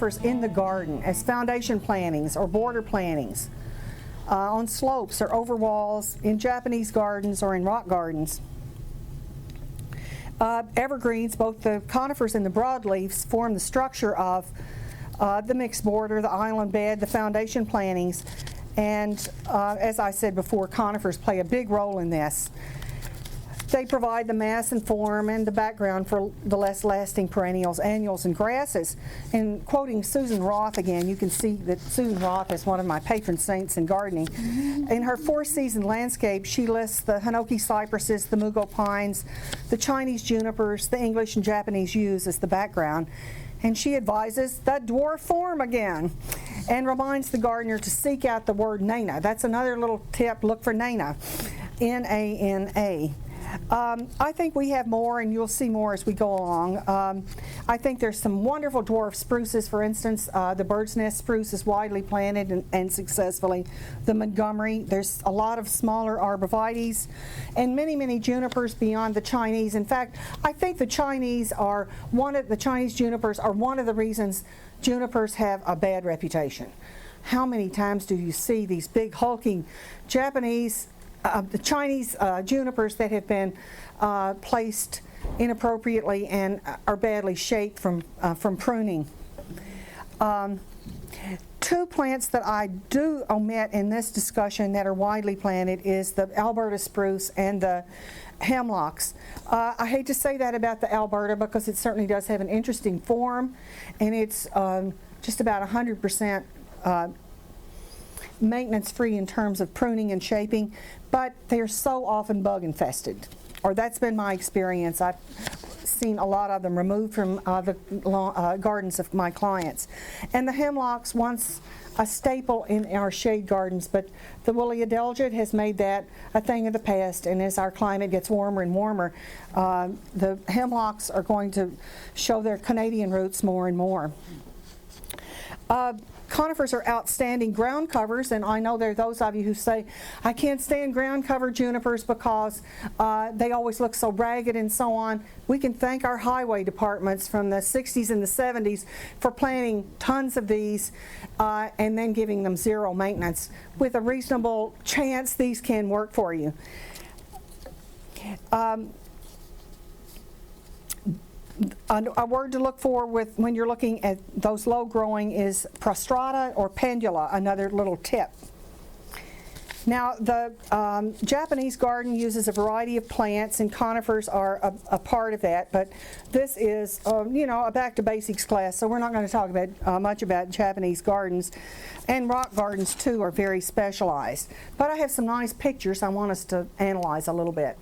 conifers in the garden as foundation plantings or border plantings, on slopes or over walls, in Japanese gardens or in rock gardens. Evergreens, both the conifers and the broadleafs, form the structure of the mixed border, the island bed, the foundation plantings, and as I said before, conifers play a big role in this. They provide the mass and form and the background for the less lasting perennials, annuals, and grasses. And quoting Susan Roth again, you can see that Susan Roth is one of my patron saints in gardening. In her four-season landscape, she lists the Hinoki cypresses, the mugo pines, the Chinese junipers, the English and Japanese yews as the background. And she advises the dwarf form again and reminds the gardener to seek out the word Nana. That's another little tip, look for Nana, N-A-N-A. I think we have more, and you'll see more as we go along. I think there's some wonderful dwarf spruces, for instance. The bird's nest spruce is widely planted and successfully. The Montgomery, there's a lot of smaller arborvitaes, and many, many junipers beyond the Chinese. In fact, I think the Chinese junipers are one of the reasons junipers have a bad reputation. How many times do you see these big hulking Japanese the Chinese junipers that have been placed inappropriately and are badly shaped from pruning? Two plants that I do omit in this discussion that are widely planted is the Alberta spruce and the hemlocks. I hate to say that about the Alberta because it certainly does have an interesting form, and it's just about 100% maintenance free in terms of pruning and shaping, but they're so often bug infested, or that's been my experience. I've seen a lot of them removed from the gardens of my clients. And the hemlocks, once a staple in our shade gardens, but the woolly adelgid has made that a thing of the past, and as our climate gets warmer and warmer, the hemlocks are going to show their Canadian roots more and more. Conifers are outstanding ground covers, and I know there are those of you who say, I can't stand ground cover junipers because they always look so ragged and so on. We can thank our highway departments from the 60s and the 70s for planting tons of these and then giving them zero maintenance. With a reasonable chance, these can work for you. A word to look for when you're looking at those low growing is prostrata or pendula, another little tip. Now the Japanese garden uses a variety of plants, and conifers are a part of that, but this is a back to basics class, so we're not going to talk about much about Japanese gardens, and rock gardens too are very specialized. But I have some nice pictures I want us to analyze a little bit.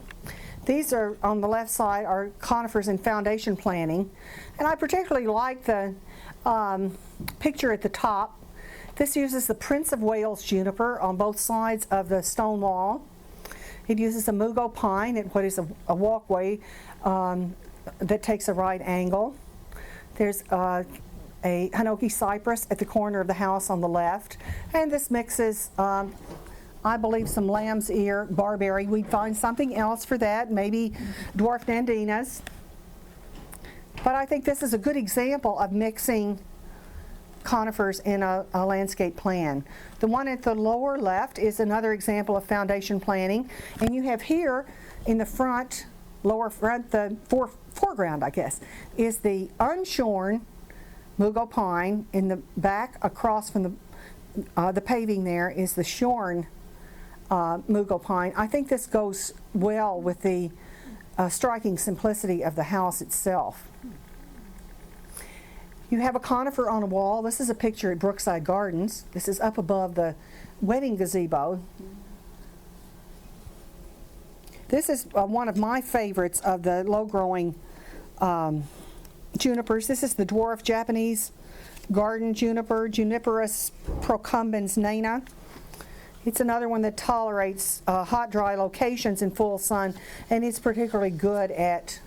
These are, on the left side, are conifers in foundation planting, and I particularly like the picture at the top. This uses the Prince of Wales juniper on both sides of the stone wall. It uses a mugo pine at what is a walkway that takes a right angle. There's a Hinoki cypress at the corner of the house on the left, and this mixes I believe some lamb's ear barberry. We'd find something else for that, maybe dwarf nandinas. But I think this is a good example of mixing conifers in a landscape plan. The one at the lower left is another example of foundation planting, and you have here in the front, lower front, the foreground, I guess, is the unshorn mugo pine. In the back, across from the paving there, is the shorn mugo pine. I think this goes well with the striking simplicity of the house itself. You have a conifer on a wall. This is a picture at Brookside Gardens. This is up above the wedding gazebo. This is one of my favorites of the low-growing junipers. This is the dwarf Japanese garden juniper, Juniperus procumbens nana. It's another one that tolerates hot, dry locations in full sun, and it's particularly good at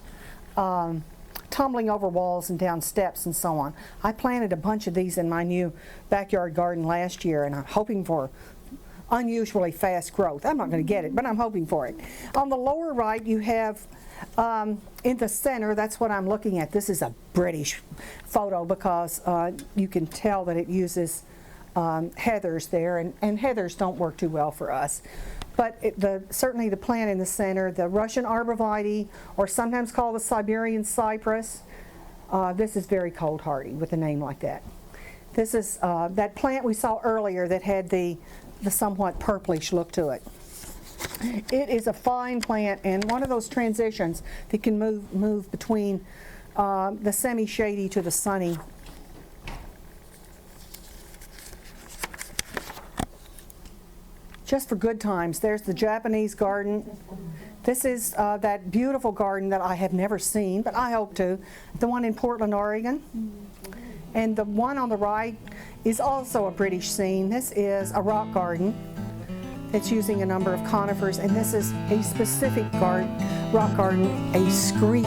tumbling over walls and down steps and so on. I planted a bunch of these in my new backyard garden last year, and I'm hoping for unusually fast growth. I'm not going to get it, but I'm hoping for it. On the lower right, you have in the center, that's what I'm looking at. This is a British photo because you can tell that it uses heathers there, and heathers don't work too well for us. But certainly the plant in the center, the Russian arborvitae, or sometimes called the Siberian cypress, this is very cold hardy with a name like that. This is that plant we saw earlier that had the somewhat purplish look to it. It is a fine plant and one of those transitions that can move between the semi-shady to the sunny. Just for good times, there's the Japanese garden. This is that beautiful garden that I have never seen, but I hope to, the one in Portland, Oregon. And the one on the right is also a British scene. This is a rock garden that's using a number of conifers, and this is a specific rock garden, a scree.